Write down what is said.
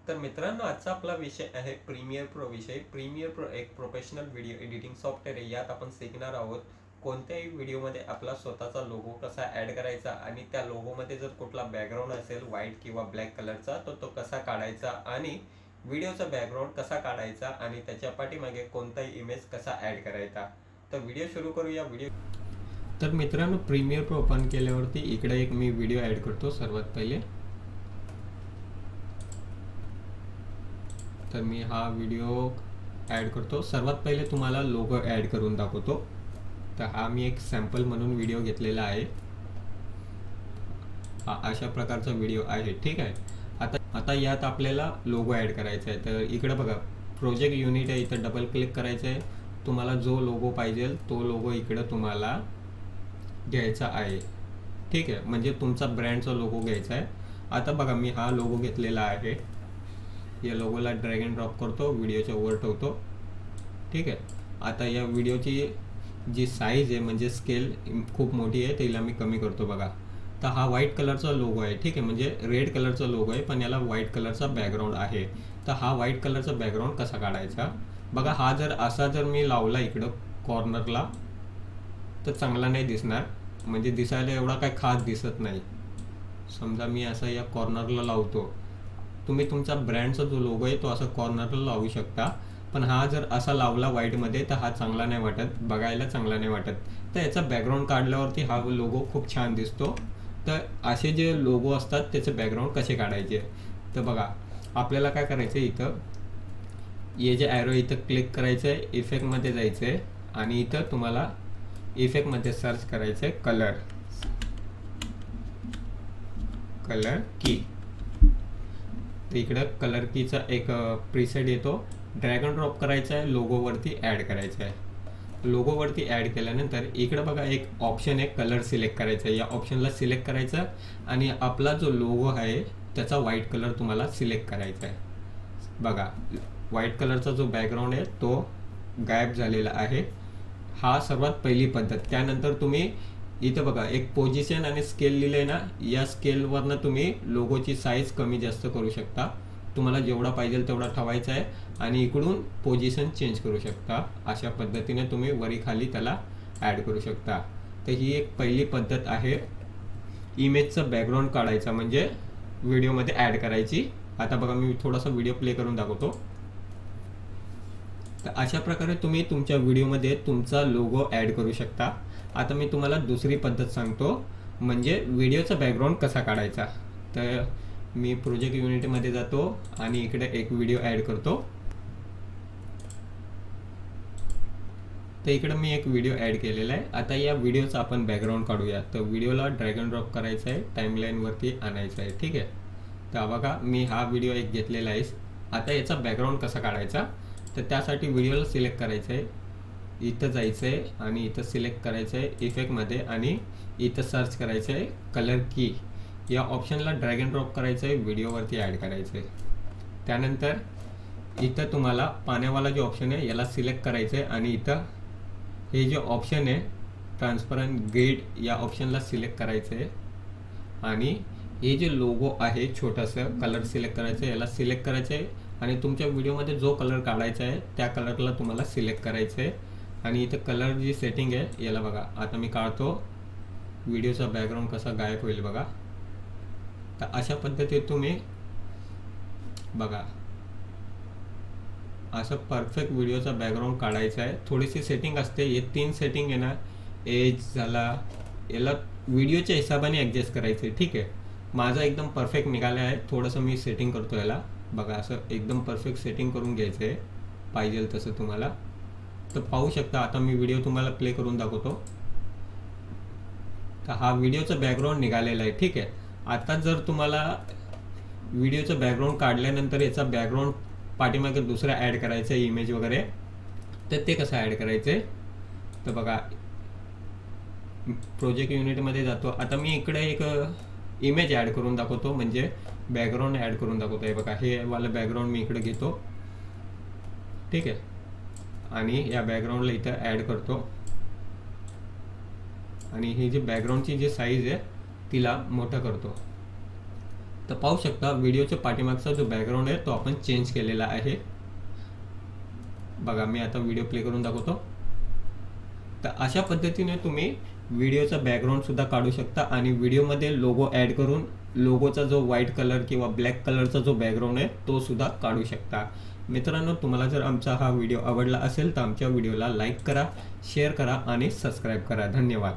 तर मित्रांनो, आजचा आपला विषय आहे प्रीमियर प्रो विषय. प्रीमियर प्रो एक प्रोफेशनल व्हिडिओ एडिटिंग सॉफ्टवेअर आहे. यात आपण शिकणार आहोत कोणत्याही व्हिडिओमध्ये आपला स्वतःचा लोगो कसा ॲड करायचा आणि त्या लोगोमध्ये जर कुठला बॅकग्राऊंड असेल व्हाईट किंवा ब्लॅक कलरचा तर तो कसा काढायचा आणि व्हिडिओचा बॅकग्राऊंड कसा काढायचा आणि त्याच्या पाठीमागे कोणताही इमेज कसा ॲड करायचा. तर व्हिडिओ सुरू करूया. तर मित्रांनो, प्रीमियर प्रो ओपन केल्यावरती इकडे एक मी व्हिडिओ ॲड करतो. सर्वात पहिले तर मी हा व्हिडिओ ॲड करतो. सर्वात पहिले तुम्हाला लोगो ॲड करून दाखवतो. तर हा मी एक सॅम्पल म्हणून व्हिडिओ घेतलेला आहे. हा अशा प्रकारचा व्हिडिओ आहे. ठीक आहे. आता यात आपल्याला लोगो ॲड करायचा आहे. तर इकडे बघा, प्रोजेक्ट युनिट आहे, इथं डबल क्लिक करायचं आहे. तुम्हाला जो लोगो पाहिजे तो लोगो इकडं तुम्हाला घ्यायचा आहे. ठीक आहे, म्हणजे तुमचा ब्रँडचा लोगो घ्यायचा आहे. आता बघा, मी हा लोगो घेतलेला आहे. या लोगोला ड्रॅग अँड ड्रॉप करतो, व्हिडिओच्या वर ठेवतो. ठीक आहे. आता या व्हिडिओची जी साईज आहे म्हणजे स्केल खूप मोठी आहे, तिला मी कमी करतो. बघा, तर हा व्हाईट कलरचा लोगो आहे. ठीक आहे, म्हणजे रेड कलरचा लोगो आहे पण याला व्हाईट कलरचा बॅकग्राऊंड आहे. तर हा व्हाईट कलरचा बॅकग्राऊंड कसा काढायचा बघा. हा जर मी लावला इकडं कॉर्नरला तर चांगला नाही दिसणार, म्हणजे दिसायला एवढा काही खास दिसत नाही. समजा मी असा या कॉर्नरला लावतो. तुम्ही तुमचा ब्रँडचा जो लोगो आहे तो असं कॉर्नरला लावू शकता, पण हा जर असा लावला व्हाईटमध्ये तर हा चांगला नाही वाटत, बघायला चांगला नाही वाटत. तर याचा बॅकग्राऊंड काढल्यावरती हा लोगो खूप छान दिसतो. तर असे जे लोगो असतात त्याचे बॅकग्राऊंड कसे काढायचे तर बघा, आपल्याला काय करायचं आहे, इथं हे जे ॲरो इथं क्लिक करायचं आहे, इफेक्टमध्ये जायचं आहे आणि इथं तुम्हाला इफेक्टमध्ये सर्च करायचं आहे कलर की. तर इकडं कलर कीचा एक प्रीसेट येतो, ड्रॅग अँड ड्रॉप करायचा आहे, लोगोवरती ॲड करायचा आहे. लोगोवरती ॲड केल्यानंतर इकडं बघा एक ऑप्शन आहे, कलर सिलेक्ट करायचा आहे. या ऑप्शनला सिलेक्ट करायचं आणि आपला जो लोगो आहे त्याचा व्हाईट कलर तुम्हाला सिलेक्ट करायचा आहे. बघा, व्हाईट कलरचा जो बॅकग्राऊंड आहे तो गायब झालेला आहे. हा सर्वात पहिली पद्धत. त्यानंतर तुम्ही इथं बघा एक पोझिशन आणि स्केल लिहिलं आहे ना, या स्केलवरनं तुम्ही लोगोची साईज कमी जास्त करू शकता. तुम्हाला जेवढा पाहिजे तेवढा ठेवायचा आहे आणि इकडून पोझिशन चेंज करू शकता. अशा पद्धतीने तुम्ही वरी खाली त्याला ॲड करू शकता. तर ही एक पहिली पद्धत आहे इमेजचा बॅकग्राऊंड काढायचा, म्हणजे व्हिडिओमध्ये ॲड करायची. आता बघा, मी थोडासा व्हिडिओ प्ले करून दाखवतो. तर अशा प्रकारे तुम्ही तुमच्या व्हिडिओमध्ये तुमचा लोगो ॲड करू शकता. आता मी तुम्हाला दुसरी पद्धत सांगतो, म्हणजे व्हिडिओचा बॅकग्राऊंड कसा काढायचा. तर मी प्रोजेक्ट युनिटमध्ये जातो आणि इकडे एक व्हिडिओ ॲड करतो. तर इकडे मी एक व्हिडिओ ॲड केलेला आहे. आता या व्हिडिओचा आपण बॅकग्राऊंड काढूया. तर व्हिडिओला ड्रॅग अँड ड्रॉप करायचा आहे, टाईमलाईनवरती आणायचं आहे. ठीक आहे. तर बघा, मी हा व्हिडिओ एक घेतलेला आहे. आता याचा बॅकग्राऊंड कसा काढायचा तर त्यासाठी व्हिडिओला सिलेक्ट करायचं आहे, इथं जायचं आहे आणि इथं सिलेक्ट करायचं आहे इफेक्टमध्ये आणि इथं सर्च करायचं आहे कलर की. या ऑप्शनला ड्रॅग अँड ड्रॉप करायचं आहे, व्हिडिओवरती ॲड करायचं आहे. त्यानंतर इथं तुम्हाला पाण्यावाला जो ऑप्शन आहे याला सिलेक्ट करायचं आहे आणि इथं हे जे ऑप्शन आहे ट्रान्सपरंट ग्रिड या ऑप्शनला सिलेक्ट करायचं आहे आणि हे जे लोगो आहे छोटंसं कलर सिलेक्ट करायचं आहे, याला सिलेक्ट करायचं आहे आणि तुमच्या व्हिडिओमध्ये जो कलर काढायचा आहे त्या कलरला तुम्हाला सिलेक्ट करायचं आहे. आणि इथं कलर जी सेटिंग आहे याला बघा, आता मी काढतो, व्हिडिओचा बॅकग्राऊंड कसा गायब होईल बघा. तर अशा पद्धतीने तुम्ही बघा असं परफेक्ट व्हिडिओचा बॅकग्राऊंड काढायचा आहे. थोडीशी सेटिंग असते, हे 3 सेटिंग आहे ना, एज झाला, याला व्हिडिओच्या हिशोबाने ॲडजस्ट करायचं आहे. ठीक आहे. माझा एकदम परफेक्ट निघाला आहे. थोडंसं मी सेटिंग करतो याला. बघा, असं एकदम परफेक्ट सेटिंग करून घ्यायचं आहे पाहिजे तसं तुम्हाला. तर पाहू शकता, आता मी व्हिडिओ तुम्हाला प्ले करून दाखवतो. तर हा व्हिडिओचा बॅकग्राऊंड निघालेला आहे. ठीक आहे. आता जर तुम्हाला व्हिडिओचं बॅकग्राऊंड काढल्यानंतर याचा बॅकग्राऊंड पाठीमागे दुसरा ॲड करायचं आहे इमेज वगैरे, तर ते कसं ॲड करायचं आहे तर बघा, प्रोजेक्ट युनिटमध्ये जातो. आता मी इकडे एक इमेज ॲड करून दाखवतो, म्हणजे बॅकग्राऊंड ॲड करून दाखवतो आहे. बघा, हे वाला बॅकग्राऊंड मी इकडे घेतो. ठीक आहे. आणि या बॅकग्राऊंडला इथं ॲड करतो आणि ही जी बॅकग्राऊंडची जी साईज आहे तिला मोठं करतो. तर पाहू शकता व्हिडिओच्या पाठीमागचा जो बॅकग्राऊंड आहे तो आपण चेंज केलेला आहे. बघा मी आता व्हिडिओ प्ले करून दाखवतो. तर अशा पद्धतीने तुम्ही व्हिडिओचा बॅकग्राऊंड सुद्धा काढू शकता आणि व्हिडिओमध्ये लोगो ॲड करून लोगोचा जो व्हाईट कलर किंवा ब्लॅक कलरचा जो बॅकग्राऊंड आहे तो सुद्धा काढू शकता. मित्रांनो, तुम्हाला जर आमचा हा व्हिडिओ आवडला असेल तर आमच्या व्हिडिओला लाईक करा, शेअर करा आणि सबस्क्राईब करा. धन्यवाद.